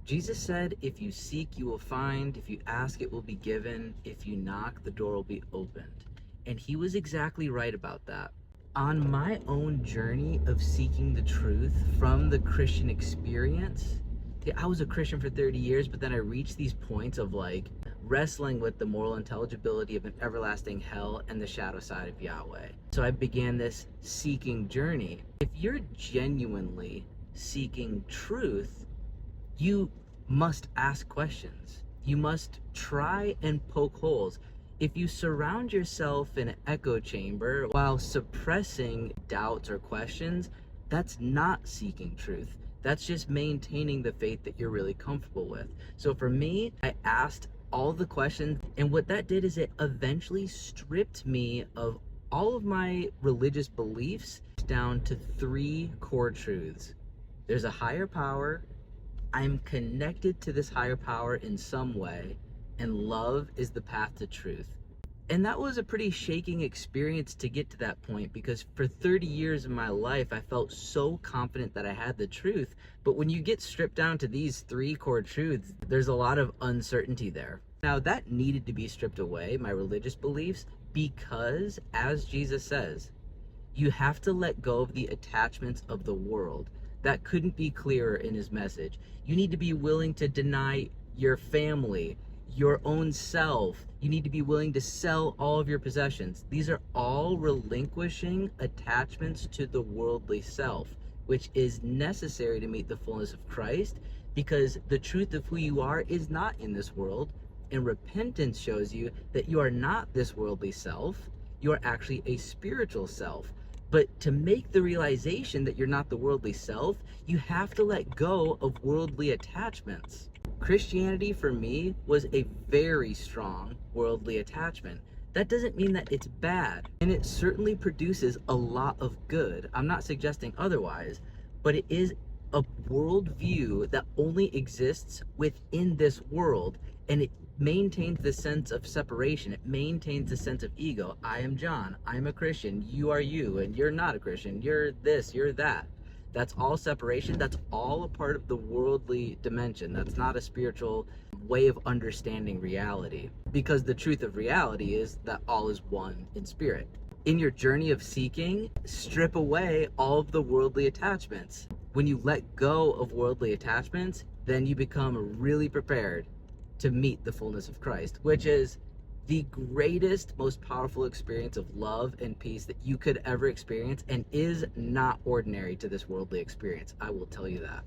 Jesus said, if you seek, you will find. If you ask, it will be given. If you knock, the door will be opened. And he was exactly right about that. On my own journey of seeking the truth from the Christian experience, yeah, I was a Christian for 30 years, but then I reached these points of like wrestling with the moral intelligibility of an everlasting hell and the shadow side of Yahweh. So I began this seeking journey. If you're genuinely seeking truth, you must ask questions. You must try and poke holes. If you surround yourself in an echo chamber while suppressing doubts or questions, that's not seeking truth. That's just maintaining the faith that you're really comfortable with. So for me, I asked all the questions, and what that did is it eventually stripped me of all of my religious beliefs down to three core truths. There's a higher power, I'm connected to this higher power in some way, and love is the path to truth. And that was a pretty shaking experience to get to that point, because for 30 years of my life, I felt so confident that I had the truth. But when you get stripped down to these three core truths, there's a lot of uncertainty there. Now, that needed to be stripped away, my religious beliefs, because as Jesus says, you have to let go of the attachments of the world. That couldn't be clearer in his message. You need to be willing to deny your family, your own self. You need to be willing to sell all of your possessions. These are all relinquishing attachments to the worldly self, which is necessary to meet the fullness of Christ, because the truth of who you are is not in this world. And repentance shows you that you are not this worldly self. You are actually a spiritual self. But to make the realization that you're not the worldly self, you have to let go of worldly attachments. Christianity for me was a very strong worldly attachment. That doesn't mean that it's bad, and it certainly produces a lot of good. I'm not suggesting otherwise, but it is a worldview that only exists within this world, and it maintains the sense of separation. It maintains the sense of ego. I am John, I'm a Christian, you are you, and you're not a Christian, you're this, you're that. That's all separation. That's all a part of the worldly dimension. That's not a spiritual way of understanding reality, because the truth of reality is that all is one in spirit. In your journey of seeking, strip away all of the worldly attachments. When you let go of worldly attachments, then you become really prepared to meet the fullness of Christ, which is the greatest, most powerful experience of love and peace that you could ever experience, and is not ordinary to this worldly experience. I will tell you that.